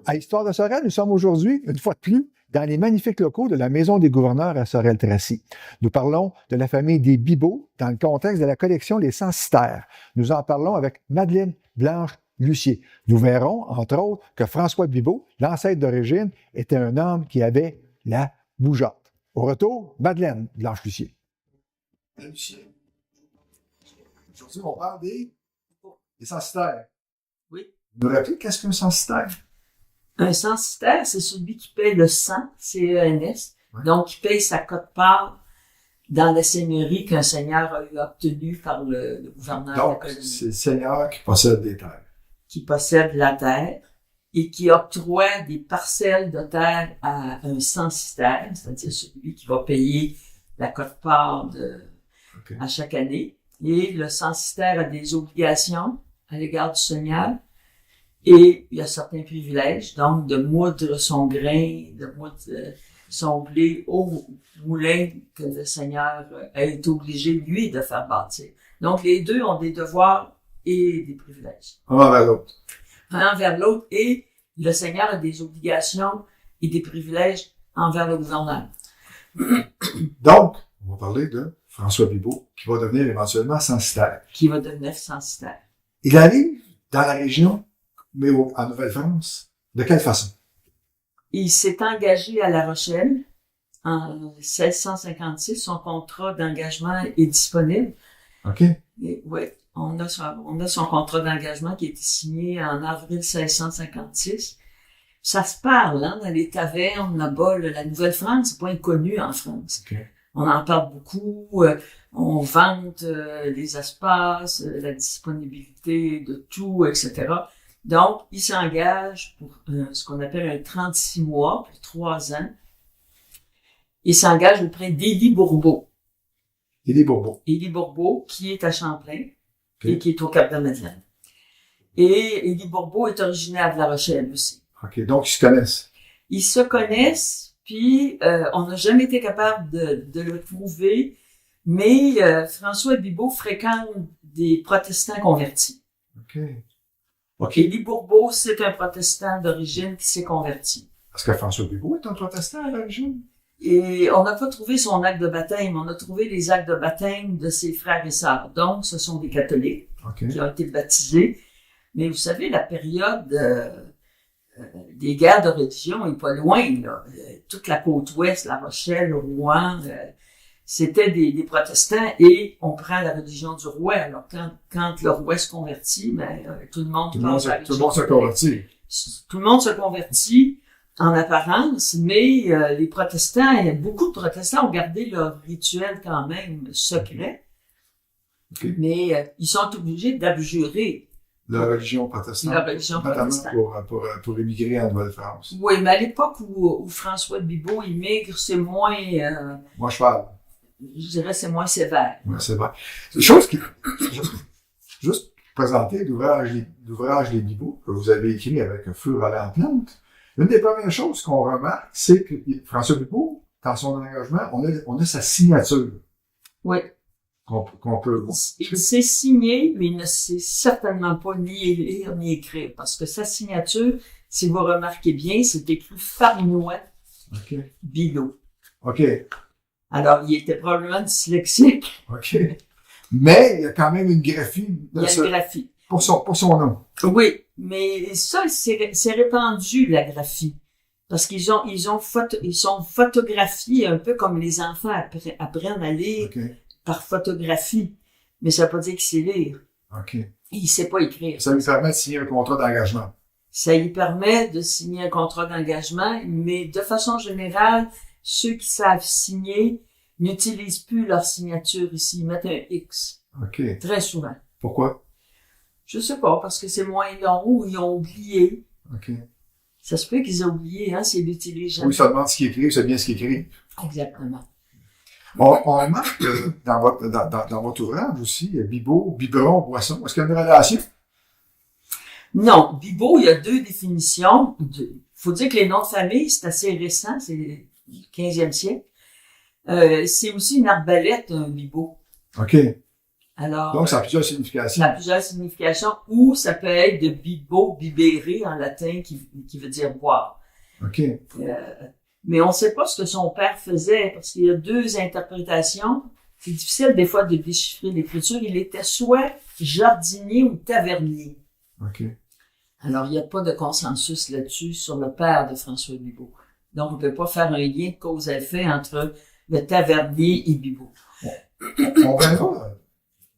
À Histoire de Sorel, nous sommes aujourd'hui, une fois de plus, dans les magnifiques locaux de la Maison des gouverneurs à Sorel-Tracy. Nous parlons de la famille des Bibeau dans le contexte de la collection Les Censitaires. Nous en parlons avec Madeleine Blanche-Lucier. Nous verrons, entre autres, que François Bibeau, l'ancêtre d'origine, était un homme qui avait la bougeotte. Au retour, Madeleine Blanche-Lucier. Lucier, aujourd'hui, on parle des censitaires. Oui. Vous nous rappelez qu'est-ce qu'un censitaire? Un censitaire, c'est celui qui paye le cens, C-E-N-S, Ouais. donc qui paye sa quote-part dans la seigneurie qu'un seigneur a obtenue par le gouverneur de la Donc, colonie, c'est le seigneur qui possède des terres. qui possède la terre et qui octroie des parcelles de terre à un censitaire, c'est-à-dire celui qui va payer la quote-part OK. à chaque année. Et le censitaire a des obligations à l'égard du seigneur. Et il y a certains privilèges, donc de moudre son grain, de moudre son blé au moulin que le Seigneur est obligé, lui, de faire bâtir. Donc, les deux ont des devoirs et des privilèges. Un envers l'autre. Un envers l'autre, et le Seigneur a des obligations et des privilèges envers le gouverneur. Donc, on va parler de François Bibeau, qui va devenir éventuellement censitaire. Qui va devenir censitaire. Il arrive dans la région, mais en Nouvelle-France. De quelle façon? Il s'est engagé à La Rochelle en 1656. Son contrat d'engagement est disponible. OK. Oui, on a son contrat d'engagement qui a été signé en avril 1656. Ça se parle, hein, dans les tavernes, là-bas, la Nouvelle-France, c'est pas inconnu en France. OK. On en parle beaucoup, on vante les espaces, la disponibilité de tout, etc. Donc, il s'engage pour ce qu'on appelle un 36 mois, pour 3 ans. Il s'engage auprès d'Élie Bourbeau. Élie Bourbeau. Élie Bourbeau, qui est à Champlain, OK. et qui est au Cap-de-Madeleine. Et Élie Bourbeau est originaire de La Rochelle aussi. OK. Donc, ils se connaissent. Ils se connaissent, puis on n'a jamais été capable de le prouver, mais François Bibeau fréquente des protestants convertis. OK. OK. Élie Bourbeau, c'est un protestant d'origine qui s'est converti. Est-ce que François Bibeau est un protestant à l'origine? Et on n'a pas trouvé son acte de baptême, on a trouvé les actes de baptême de ses frères et sœurs. Donc, ce sont des catholiques OK. qui ont été baptisés. Mais vous savez, la période des guerres de religion est pas loin, là. Toute la côte ouest, La Rochelle, Rouen, c'était des protestants, et on prend la religion du roi. Alors, quand le roi se convertit, tout le monde se convertit. Tout le monde se convertit en apparence, mais les protestants, beaucoup de protestants ont gardé leur rituel quand même secret. OK. Mais ils sont obligés d'abjurer La religion protestante. la religion protestante. Notamment pour émigrer en Nouvelle-France. Oui, mais à l'époque où François Bibeau immigre, c'est moins, Moi, je parle. je dirais, c'est moins sévère. Ouais, c'est vrai. Chose qui, juste présenter l'ouvrage Les Bibeau que vous avez écrit avec un feu râlant en plante. Une des premières choses qu'on remarque, c'est que François Bibeau, dans son engagement, on a sa signature. Oui. Qu'on peut. Il s'est signé, mais il ne sait certainement pas ni lire ni écrire, parce que sa signature, si vous remarquez bien, c'est écrit Farinois OK. Bibeau. OK. Alors, il était probablement dyslexique. OK. Mais il y a quand même une graphie Il y a une graphie. pour son nom. Oui, mais ça, c'est répandu, la graphie. Parce qu'ils sont photographiés un peu comme les enfants apprennent à lire OK. par photographie. Mais ça veut pas dire qu'il sait lire. OK. Et il sait pas écrire. Ça lui permet de signer un contrat d'engagement. Ça lui permet de signer un contrat d'engagement, mais de façon générale, ceux qui savent signer n'utilisent plus leur signature ici. Ils mettent un X. OK. Très souvent. Pourquoi? Je sais pas, parce que c'est moins long ou ils ont oublié. OK. Ça se peut qu'ils aient oublié, hein, s'ils l'utilisent jamais. Oui, ça demande ce qu'il écrit, c'est bien ce qu'il écrit. Exactement. On remarque que dans votre ouvrage aussi, Bibeau, biberon, boisson. Est-ce qu'il y a une relation? Non, Bibeau, il y a 2 définitions. Faut dire que les noms de famille, c'est assez récent, c'est le 15e siècle. C'est aussi une arbalète, un Bibeau. OK. Alors, Donc, ça a plusieurs significations. ça a plusieurs significations, ou ça peut être de bibo, bibere en latin, qui veut dire boire. OK. Mais on ne sait pas ce que son père faisait, parce qu'il y a deux interprétations. C'est difficile des fois de déchiffrer l'écriture. Il était soit jardinier ou tavernier. OK. Alors, il n'y a pas de consensus là-dessus sur le père de François Bibeau. Donc, on ne peut pas faire un lien de cause à effet entre le tavernier et Bibeau. On verra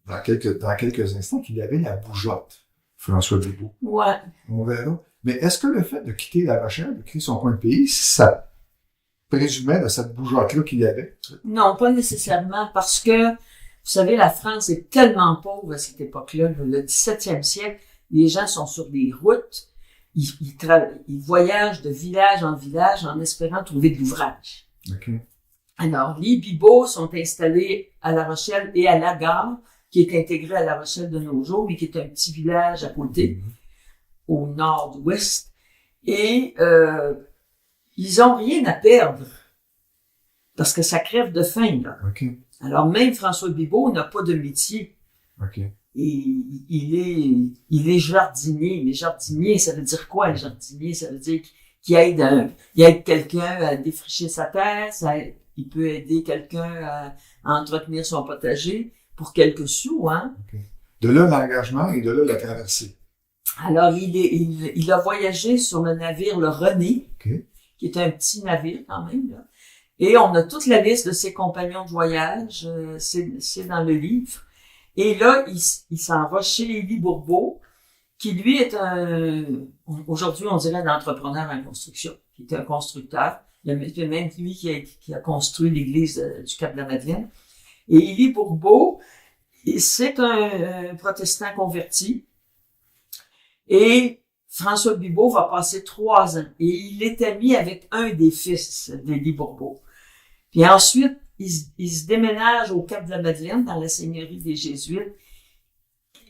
dans quelques instants qu'il y avait la bougeotte, François Bibeau. Ouais. On verra. Mais est-ce que le fait de quitter La Rochelle, de quitter son coin de pays, ça présumait de cette bougeotte-là qu'il y avait? Non, pas nécessairement, parce que, vous savez, la France est tellement pauvre à cette époque-là, le 17e siècle, les gens sont sur des routes, ils voyagent de village en village en espérant trouver de l'ouvrage. OK. Alors, les Bibeaux sont installés à La Rochelle et à La Gare, qui est intégré à La Rochelle de nos jours, mais qui est un petit village à côté, au nord-ouest. Et ils ont rien à perdre, parce que ça crève de faim, là. OK. Alors, même François Bibeau n'a pas de métier. OK. Et il est jardinier. Mais jardinier, ça veut dire quoi, un jardinier? Ça veut dire qu'il aide quelqu'un à défricher sa terre, il peut aider quelqu'un à entretenir son potager pour quelques sous, hein. OK. De là l'engagement et de là la traversée. Alors, il a voyagé sur le navire le René, OK. qui est un petit navire quand même, là. Et on a toute la liste de ses compagnons de voyage, c'est dans le livre. Et là, il s'en va chez Élie Bourbeau, qui lui est aujourd'hui on dirait un entrepreneur en construction, qui est un constructeur. Il y a même lui qui a construit l'église du Cap-de-la-Madeleine. Et Élie Bourbeau, c'est un protestant converti. Et François Bibeau va passer 3 ans. Et il est ami avec un des fils d'Élie Bourbeau. Puis ensuite, il se déménage au Cap-de-la-Madeleine, dans la seigneurie des Jésuites.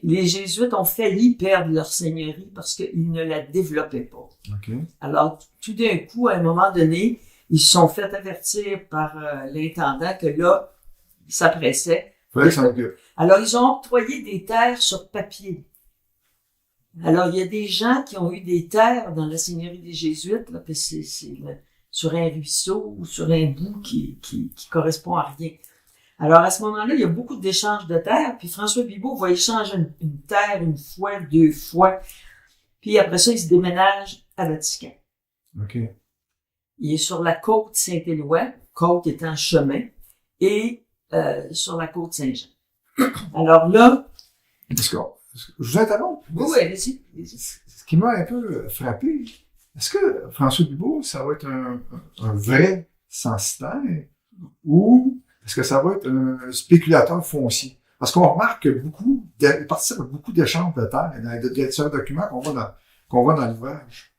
Les Jésuites ont failli perdre leur seigneurie parce qu'ils ne la développaient pas. OK. Alors, tout d'un coup, à un moment donné, ils se sont fait avertir par l'intendant que là, ça pressait. Fallait que ça occupe. Alors, ils ont octroyé des terres sur papier. Alors, il y a des gens qui ont eu des terres dans la seigneurie des Jésuites, là, puis c'est sur un ruisseau ou sur un bout qui correspond à rien. Alors, à ce moment-là, il y a beaucoup d'échanges de terres, puis François Bibeau va échanger une terre 1 fois, 2 fois, puis après ça, il se déménage à Vatican. OK. Il est sur la côte Saint-Éloi, côte étant chemin, et sur la côte Saint-Jean. Alors là... Je vous interromps. Oui, allez-y. Ce qui m'a un peu frappé, est-ce que François Bibeau, ça va être un vrai censitaire ou est-ce que ça va être un spéculateur foncier? Parce qu'on remarque que il participe à beaucoup d'échanges de terre dans les différents documents qu'on voit dans l'ouvrage.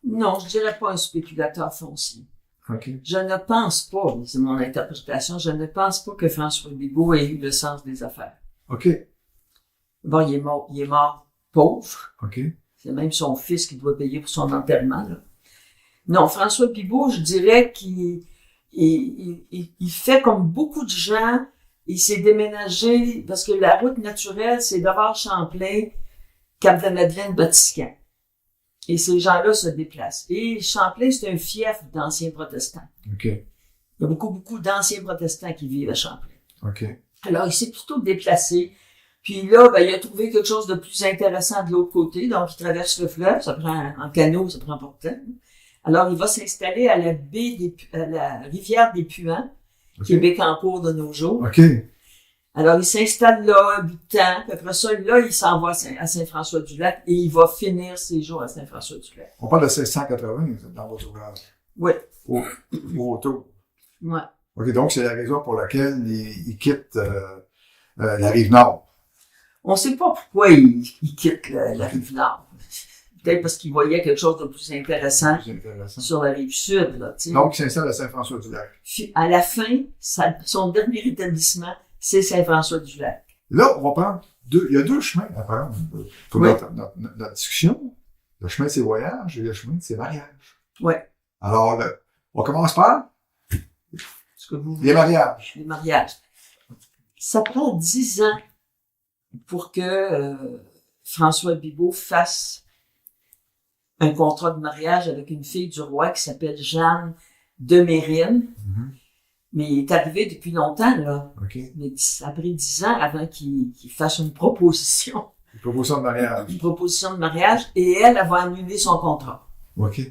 Non, je dirais pas un spéculateur foncier. OK. Je ne pense pas, c'est mon interprétation, je ne pense pas que François Bibeau ait eu le sens des affaires. OK. Bon, il est mort pauvre. OK. C'est même son fils qui doit payer pour son enterrement, là. Non, François Bibeau, je dirais qu'il fait comme beaucoup de gens. Il s'est déménagé parce que la route naturelle, c'est d'abord Champlain, Cap-de-la-Madeleine, Vatican. Et ces gens-là se déplacent. Et Champlain, c'est un fief d'anciens protestants. OK. Il y a beaucoup d'anciens protestants qui vivent à Champlain. OK. Alors, il s'est plutôt déplacé. Puis là, il a trouvé quelque chose de plus intéressant de l'autre côté. Donc, il traverse le fleuve. Ça prend, en canot, ça prend pas de temps. Alors, il va s'installer à la rivière des Puants, qui est Bécancour de nos jours. OK. Alors, il s'installe là un bout de temps. Puis après ça, là, il s'en va à Saint-François-du-Lac et il va finir ses jours à Saint-François-du-Lac. On parle de 1680 dans votre ouvrage. Oui. Au retour. Ouais. OK, donc c'est la raison pour laquelle il quitte la Rive-Nord. On sait pas pourquoi il quitte la Rive-Nord. Peut-être parce qu'il voyait quelque chose de plus intéressant sur la Rive-Sud, là, tu sais. Donc, il s'installe à Saint-François-du-Lac. À la fin, son dernier établissement, c'est Saint-François-du-Lac. Là, on va prendre il y a 2 chemins à prendre pour notre discussion. Le chemin de ses voyages et le chemin de ses mariages. Oui. Alors, on commence par les mariages. Les mariages. Ça prend 10 ans pour que François Bibeau fasse un contrat de mariage avec une fille du roi qui s'appelle Jeanne de Mérine. Mhm. Mais il est arrivé depuis longtemps, là. OK. Mais ça a pris 10 ans avant qu'il fasse une proposition. Une proposition de mariage. Une proposition de mariage, et elle va annuler son contrat. OK.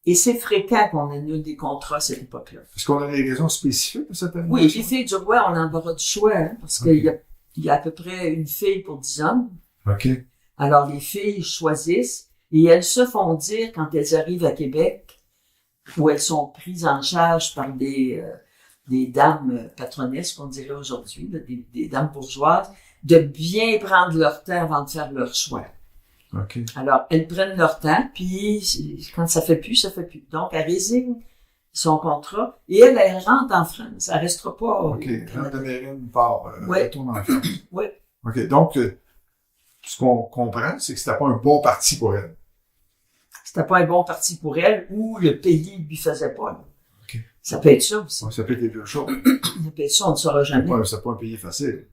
Et c'est fréquent qu'on annule des contrats à cette époque-là. Est-ce qu'on a des raisons spécifiques pour cette annulation? Oui, les filles du roi, on en aura du choix, hein, parce qu'il y a à peu près une fille pour 10 hommes. OK. Alors, les filles choisissent, et elles se font dire, quand elles arrivent à Québec, où elles sont prises en charge par des dames patronesses, qu'on dirait aujourd'hui, là, des dames bourgeoises, de bien prendre leur temps avant de faire leur choix. OK. Alors, elles prennent leur temps, puis quand ça fait plus, ça fait plus. Donc, elle résigne son contrat, et elle rentre en France. Elle restera pas au OK. Jeanne Canada. de Mérine part, Ouais. retourne en France. Oui. OK. Donc, ce qu'on comprend, c'est que c'était pas un bon parti pour elle. C'était pas un bon parti pour elle, ou le pays lui faisait pas. Là. OK. Ça peut être ça aussi. Ça peut être les deux choses. Ça peut être ça, on ne saura jamais. C'est pas un pays facile.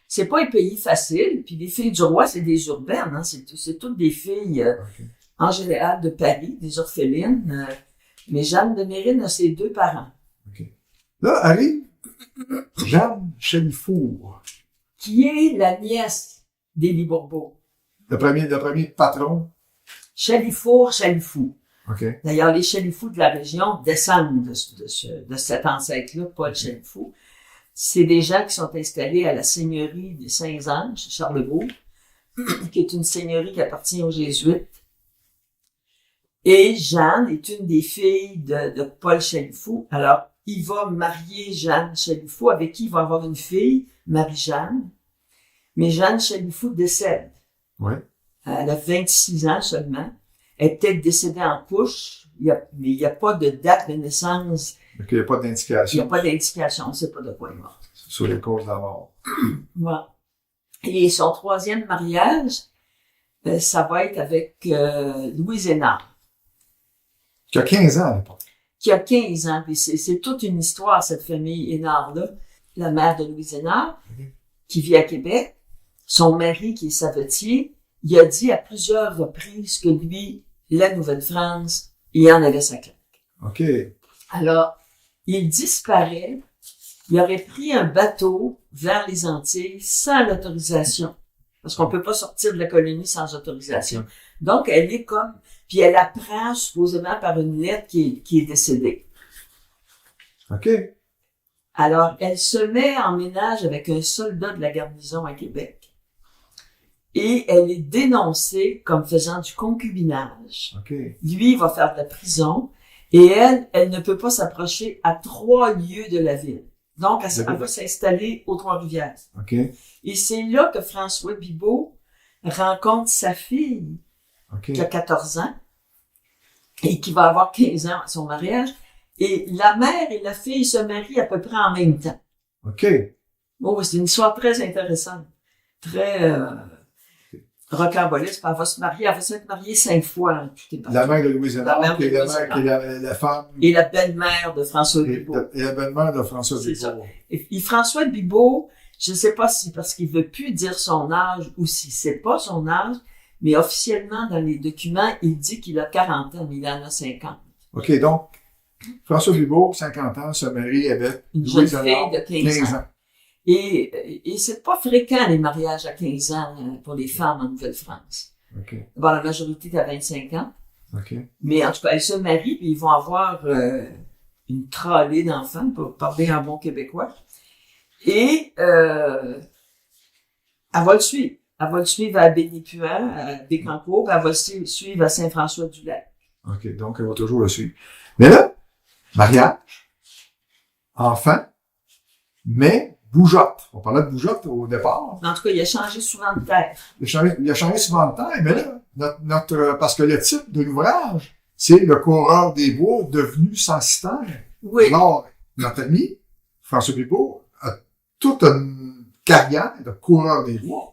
C'est pas un pays facile, puis les filles du roi, c'est des urbaines, hein. C'est toutes des filles, OK. en général, de Paris, des orphelines. Mais Jeanne de Mérine a ses 2 parents. OK. Là, arrive Jeanne Chalifour, Qui est la nièce d'Élie Bourbeau. le premier patron. Chalifour, Chalifou. OK. D'ailleurs, les Chalifous de la région descendent de cet ancêtre-là, Paul Chalifou. C'est des gens qui sont installés à la seigneurie des Saints-Anges, Charlebourg, qui est une seigneurie qui appartient aux Jésuites. Et Jeanne est une des filles de Paul Chalifou. Alors, il va marier Jeanne Chalifou, avec qui il va avoir une fille, Marie-Jeanne. Mais Jeanne Chalifou décède. Oui. Elle a 26 ans seulement. Elle est peut-être décédée en couche, mais il n'y a pas de date de naissance. Donc, il n'y a pas Il n'y d'indication a pas d'indication, on ne sait pas de quoi elle est morte. sur les causes de la mort. Voilà. Et son 3e mariage, ça va être avec Louise Hénard, Qui a 15 ans à l'époque. qui a 15 ans. Puis c'est toute une histoire, cette famille Hénard-là. La mère de Louise Hénard, qui vit à Québec. Son mari, qui est savetier, il a dit à plusieurs reprises que lui, la Nouvelle-France, il en avait sa claque. OK. Alors, il disparaît. Il aurait pris un bateau vers les Antilles sans l'autorisation. Parce qu'on peut pas sortir de la colonie sans autorisation. Donc, elle est comme... Puis elle apprend supposément par une lettre qui est décédée. OK. Alors, elle se met en ménage avec un soldat de la garnison à Québec. Et elle est dénoncée comme faisant du concubinage. OK. Lui, il va faire de la prison. Et elle ne peut pas s'approcher à 3 lieues de la ville. Donc, elle va s'installer aux Trois-Rivières. OK. Et c'est là que François Bibeau rencontre sa fille, OK. qui a 14 ans, et qui va avoir 15 ans à son mariage. Et la mère et la fille se marient à peu près en même temps. OK. Oh, c'est une histoire très intéressante. Très rocambolesque. Elle va se être mariée 5 fois. Hein, tout est parti. La mère de Louise La mère Hénard, de qui est Louise la femme. Et la belle-mère de François Et Bibeau. la belle-mère de François C'est ça. Bibeau. Et François Bibeau, je ne sais pas si parce qu'il veut plus dire son âge ou si c'est pas son âge, mais officiellement dans les documents, il dit qu'il a 40 ans, mais il en a 50. OK, donc, François Bibeau, 50 ans, se marie avec Une jeune Louise fille Hénard, de 15 ans. Et c'est pas fréquent les mariages à 15 ans pour les femmes en Nouvelle-France. OK. Bon, la majorité est à 25 ans. OK. Mais en tout cas, elles se marient puis ils vont avoir une tralée d'enfants, pour parler en bon québécois. Et elle va le suivre. Elle va le suivre à Bénépuan, à Bécancour, puis elle va le suivre à Saint-François-du-Lac. OK, donc elle va toujours le suivre. Mais là, mariage, enfant, mais bougeotte. On parlait de bougeotte au départ. En tout cas, il a changé souvent de terre. Il a changé souvent de temps, mais là, parce que le titre de l'ouvrage, c'est Le coureur des bois devenu censitaire. Oui. Alors, notre ami, François Bibeau, a toute une carrière de coureur des bois.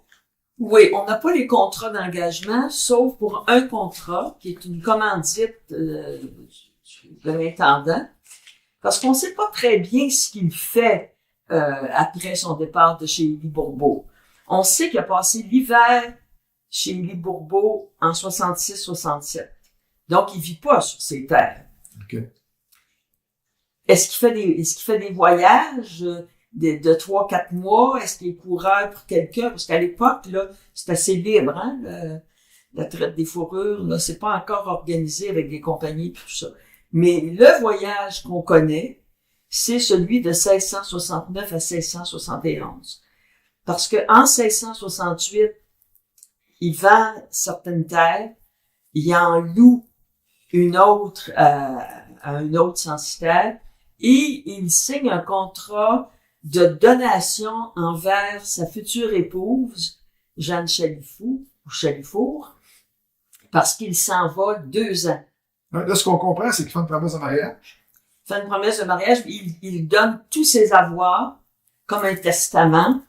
Oui, on n'a pas les contrats d'engagement, sauf pour un contrat, qui est une commandite de l'intendant, parce qu'on ne sait pas très bien ce qu'il fait après son départ de chez Élie Bourbeau. On sait qu'il a passé l'hiver chez Élie Bourbeau en 66-67. Donc, il vit pas sur ses terres. OK. Est-ce qu'il fait des voyages de 3-4 mois? Est-ce qu'il est coureur pour quelqu'un? Parce qu'à l'époque, là, c'est assez libre, hein, la traite des fourrures, là. C'est pas encore organisé avec des compagnies et tout ça. Mais le voyage qu'on connaît, c'est celui de 1669 à 1671. Parce que en 1668, il vend certaines terres, il en loue une autre à un autre censitaire et il signe un contrat de donation envers sa future épouse, Jeanne Chalifour, parce qu'il s'en va 2 ans. Là, ce qu'on comprend, c'est qu'il fait une promesse de mariage. Il fait une promesse de mariage, il donne tous ses avoirs comme un testament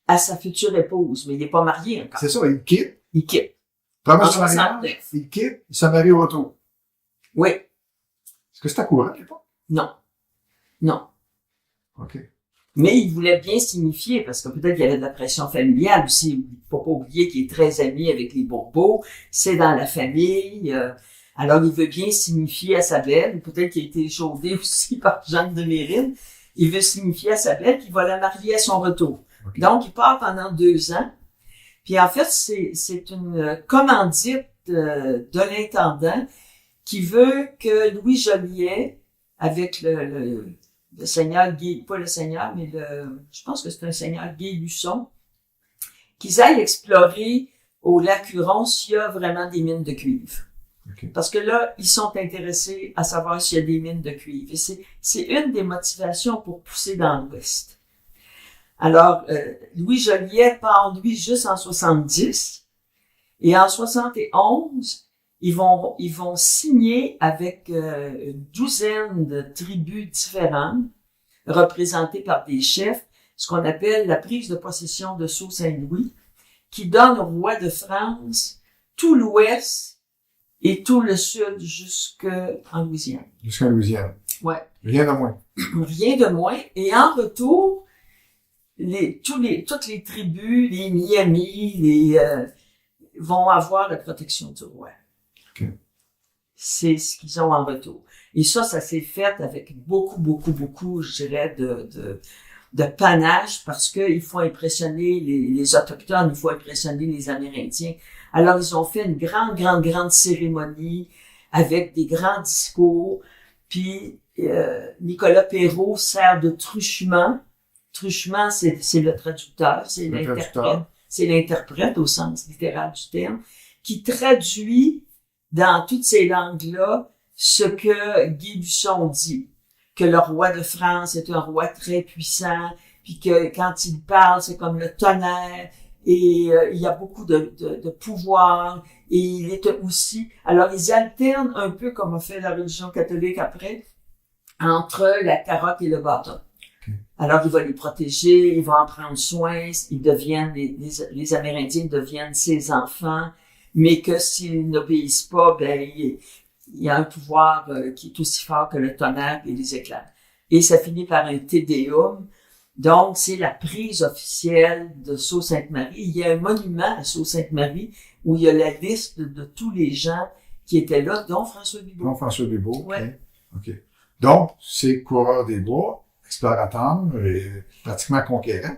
à sa future épouse, mais il n'est pas marié encore. C'est ça, il quitte. Il quitte. Promesse de En mariage, 69. il quitte, il se marie au retour. Oui. Est-ce que c'était courant à l'époque? Non. Non. OK. Mais il voulait bien signifier, parce que peut-être qu'il y avait de la pression familiale aussi. Il faut pas oublier qu'il est très ami avec les Bourbeaux. C'est dans la famille. Alors, il veut bien signifier à sa belle, peut-être qu'il a été échaudé aussi par Jeanne de Mérine. Il veut signifier à sa belle qu'il va la marier à son retour. Okay. Donc, il part pendant 2 ans. Puis, en fait, c'est une commandite de l'intendant qui veut que Louis Joliet, avec le seigneur Guy, pas le seigneur, mais je pense que c'est un seigneur Guy Luçon, qu'ils aillent explorer au lac Huron s'il y a vraiment des mines de cuivre. Okay. Parce que là, ils sont intéressés à savoir s'il y a des mines de cuivre. Et c'est une des motivations pour pousser dans l'Ouest. Alors, Louis Joliet part, lui, juste en 70. Et en 71, ils vont signer avec une douzaine de tribus différentes, représentées par des chefs, ce qu'on appelle la prise de possession de Sault-Saint-Louis, qui donne au roi de France tout l'ouest et tout le sud jusqu'en Louisiane. Jusqu'en Louisiane. Ouais. Rien de moins. Rien de moins. Et en retour, toutes les tribus, les Miamis, vont avoir la protection du roi. Okay. C'est ce qu'ils ont en retour. Et ça s'est fait avec beaucoup, je dirais, de panache, parce que il faut impressionner les Autochtones, il faut impressionner les Amérindiens. Alors, ils ont fait une grande cérémonie avec des grands discours. Puis, Nicolas Perrault sert de truchement. Truchement, c'est le traducteur, c'est l'interprète. C'est l'interprète au sens littéral du terme, qui traduit dans toutes ces langues-là ce que Guy Luçon dit. Que le roi de France est un roi très puissant, puis que quand il parle, c'est comme le tonnerre, et il y a beaucoup de pouvoir, et il est aussi... Alors, ils alternent un peu, comme a fait la religion catholique après, entre la carotte et le bâton. Okay. Alors, il va les protéger, il va en prendre soin, ils deviennent, les Amérindiens deviennent ses enfants, mais que s'ils n'obéissent pas, ben, il y a un pouvoir qui est aussi fort que le tonnerre et les éclairs. Et ça finit par un Te Deum. Donc, c'est la prise officielle de Sault-Sainte-Marie. Il y a un monument à Sault-Sainte-Marie où il y a la liste de tous les gens qui étaient là, dont François Bibeau. Dont François Bibeau, ouais. OK. Donc, c'est coureur des bois, explorateur et pratiquement conquérant.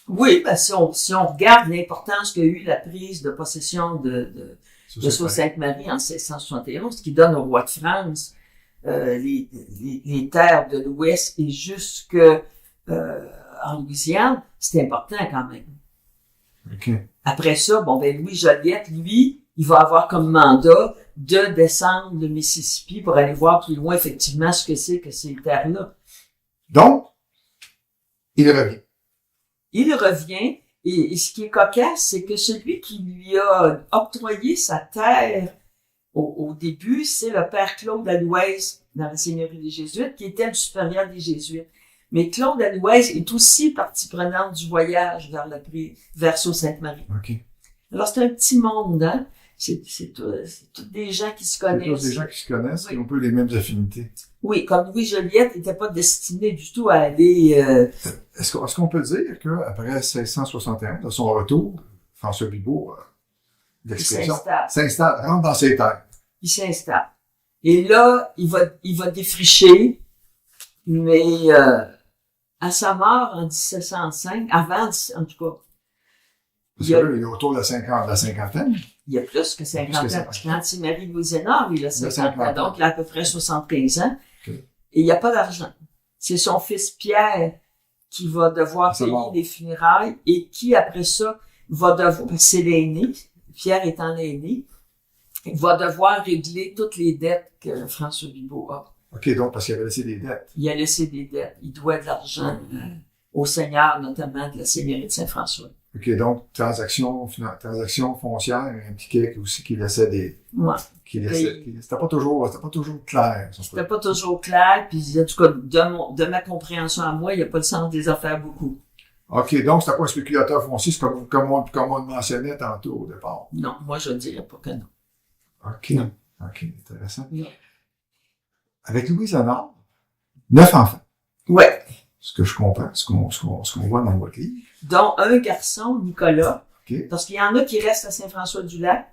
Oui, ben si on regarde l'importance qu'a eu la prise de possession de Sault-Sainte-Marie en 1671, ce qui donne au roi de France les terres de l'Ouest et jusque en Louisiane, c'est important quand même. Okay. Après ça, Louis Joliette, lui, il va avoir comme mandat de descendre le Mississippi pour aller voir plus loin effectivement ce que c'est que ces terres-là. Donc, il revient. Il revient, et ce qui est cocasse, c'est que celui qui lui a octroyé sa terre au début, c'est le père Claude Alouez dans la Seigneurie des Jésuites, qui était le supérieur des Jésuites. Mais Claude Alouez est aussi partie prenante du voyage vers Sault-Sainte-Marie. Okay. Alors, c'est un petit monde, hein? C'est tous des gens qui se connaissent. C'est tous des gens qui se connaissent, oui. Qui ont un peu les mêmes affinités. Oui, comme Louis Joliette n'était pas destiné du tout à aller... Est-ce qu'on peut dire qu'après 1671, à son retour, François Bibeau, l'expression, s'installe, rentre dans ses terres. Il s'installe. Et là, il va défricher, mais à sa mort en 1705, avant, en tout cas, Parce que là, il est autour de la cinquantaine. il y a plus que 50 ans. Parce que quand il marie Louise Hénard, il a 50 ans. Donc, il a à peu près 75 ans. Okay. Et il n'y a pas d'argent. C'est son fils Pierre qui va devoir payer les funérailles et qui, après ça, va devoir, parce que c'est l'aîné, Pierre étant l'aîné, il va devoir régler toutes les dettes que François Bibeau a. OK, donc, parce qu'il avait laissé des dettes. Il a laissé des dettes. Il doit de l'argent au seigneur, notamment de la seigneurie de Saint-François. OK, donc, transaction foncière impliquait aussi qu'il laissait des... Ouais. C'était pas toujours clair. C'était pas toujours clair, puis en tout cas, de ma compréhension à moi, il n'y a pas le sens des affaires beaucoup. OK, donc c'était pas un spéculateur foncier, c'est comme on le mentionnait tantôt au départ. Non, moi je ne dirais pas que non. OK. Non. OK, intéressant. Non. Avec Louise Honore, 9 enfants. Ouais. Ce que je comprends, ce qu'on voit dans votre livre. Dont un garçon, Nicolas. OK. Parce qu'il y en a qui restent à Saint-François-du-Lac,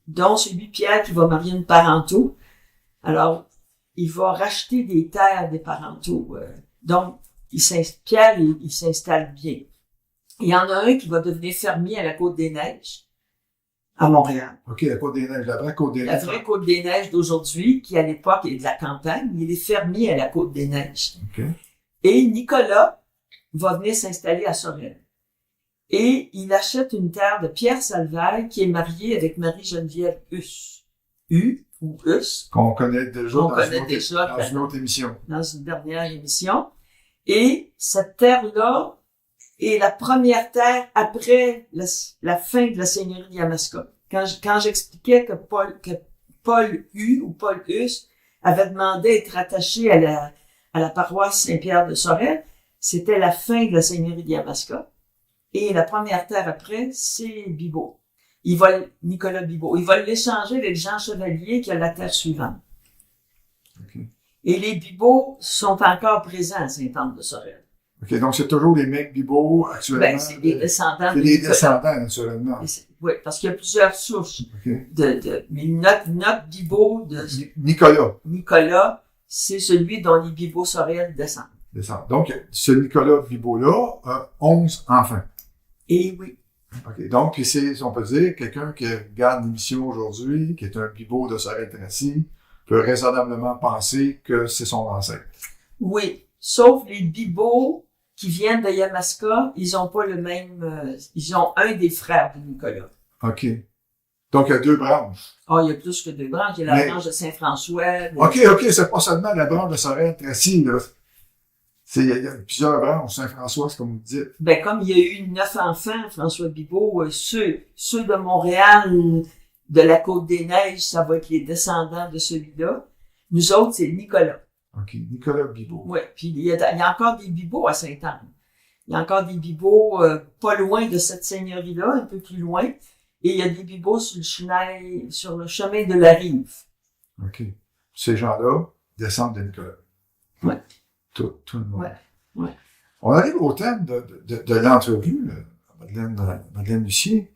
dont celui Pierre qui va marier une parenteau. Alors, il va racheter des terres des parenteaux. Donc, Pierre, il s'installe bien. Il y en a un qui va devenir fermier à la Côte-des-Neiges, à Montréal. OK, la Côte-des-Neiges, la vraie Côte-des-Neiges. La vraie Côte-des-Neiges d'aujourd'hui, qui à l'époque est de la campagne, il est fermier à la Côte-des-Neiges. OK. Et Nicolas va venir s'installer à Sorel. Et il achète une terre de Pierre Salvaire qui est marié avec Marie-Geneviève Huss. Ou Huss. Qu'on connaît déjà Qu'on dans une autre émission. Dans une dernière émission. Et cette terre-là est la première terre après la fin de la seigneurie de Yamaska. Quand j'expliquais que Paul Huss avait demandé à être attaché à la paroisse Saint-Pierre de Sorel, c'était la fin de la seigneurie de Yamaska. Et la première terre après, c'est Bibeau. Nicolas Bibeau. Il va l'échanger avec Jean Chevalier qui a la terre suivante. Okay. Et les Bibeau sont encore présents à Saint-Anne-de-Sorel. OK, donc c'est toujours les mecs Bibeau actuellement. Ben, c'est des descendants. C'est des descendants, naturellement. Oui, parce qu'il y a plusieurs souches. Okay. Mais notre Bibeau de Nicolas, c'est celui dont les Bibeau Sorel descendent. Donc, ce Nicolas Bibeau-là a 11 enfants. Et oui. OK. Donc, puis c'est, on peut dire, quelqu'un qui regarde l'émission aujourd'hui, qui est un Bibeau de Sorel-Tracy, peut raisonnablement penser que c'est son ancêtre. Oui. Sauf les Bibeau qui viennent de Yamaska, ils ont pas le même, ils ont un des frères de Nicolas. OK. Donc, il y a 2 branches. Il y a plus que 2 branches. Il y a la branche de Saint-François. OK, c'est pas seulement la branche de Sorel-Tracy, là. Il y a plusieurs branches. Saint-François, c'est comme vous dites. Ben, comme il y a eu 9 enfants, François Bibeau, ceux de Montréal, de la Côte-des-Neiges, ça va être les descendants de celui-là. Nous autres, c'est Nicolas. OK, Nicolas Bibeau. Oui, puis il y a encore des Bibeau à Sainte-Anne. Il y a encore des Bibeau pas loin de cette seigneurie-là, un peu plus loin. Et il y a des Bibeau sur le chemin de la Rive. OK. Ces gens-là descendent de Nicolas. Oui. Tout le monde. Ouais. On arrive au thème de l'entrevue, Madeleine Lucier.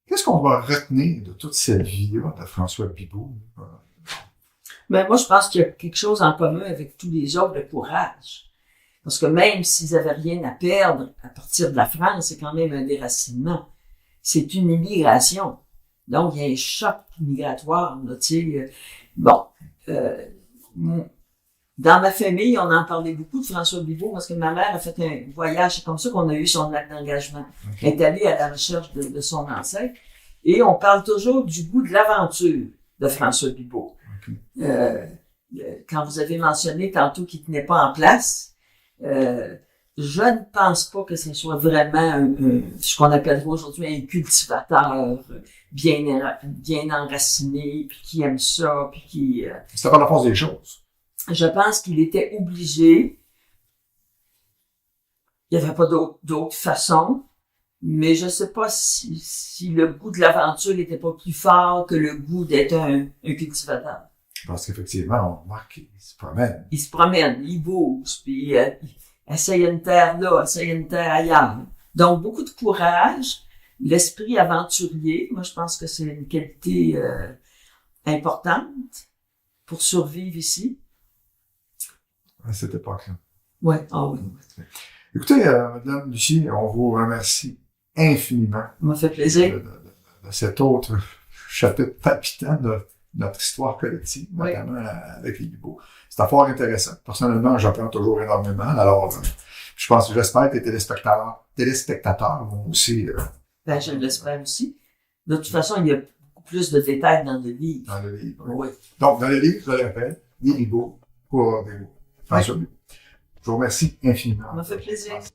Qu'est-ce qu'on va retenir de toute cette vie-là de François Bibeau? Ben, moi, je pense qu'il y a quelque chose en commun avec tous les autres, le courage. Parce que même s'ils avaient rien à perdre à partir de la France, c'est quand même un déracinement. C'est une immigration. Donc, il y a un choc migratoire, là, tu sais. Dans ma famille, on en parlait beaucoup de François Bibeau parce que ma mère a fait un voyage, c'est comme ça qu'on a eu son acte d'engagement. Okay. Elle est allée à la recherche de son ancêtre. Et on parle toujours du goût de l'aventure de François Bibeau. Okay. Quand vous avez mentionné tantôt qu'il tenait pas en place, je ne pense pas que ce soit vraiment ce qu'on appellerait aujourd'hui un cultivateur bien enraciné, puis qui aime ça, puis qui... C'est pas la force des choses. Je pense qu'il était obligé. Il n'y avait pas d'autre façon. Mais je ne sais pas si le goût de l'aventure n'était pas plus fort que le goût d'être un cultivateur. Je pense qu'effectivement, on remarque qu'ils se promènent. Ils se promènent, ils bougent, puis ils essayent une terre là, essayent une terre ailleurs. Donc, beaucoup de courage, l'esprit aventurier. Moi, je pense que c'est une qualité importante pour survivre ici. À cette époque-là. Ouais, ah oui. Écoutez, Madame Lucie, on vous remercie infiniment Ça m'a fait plaisir. de cet autre chapitre palpitant de notre histoire collective, Oui. notamment avec les Bibeaux. C'est fort intéressant. Personnellement, j'apprends toujours énormément. Alors, j'espère que les téléspectateurs vont aussi Ben, je l'espère aussi. De toute façon, il y a beaucoup plus de détails dans le livre. dans le livre. Oui. Donc, dans le livre, je le répète, les Bibeaux pour des mots. François Bibeau. Je vous remercie infiniment. Ça m'a fait plaisir. Merci.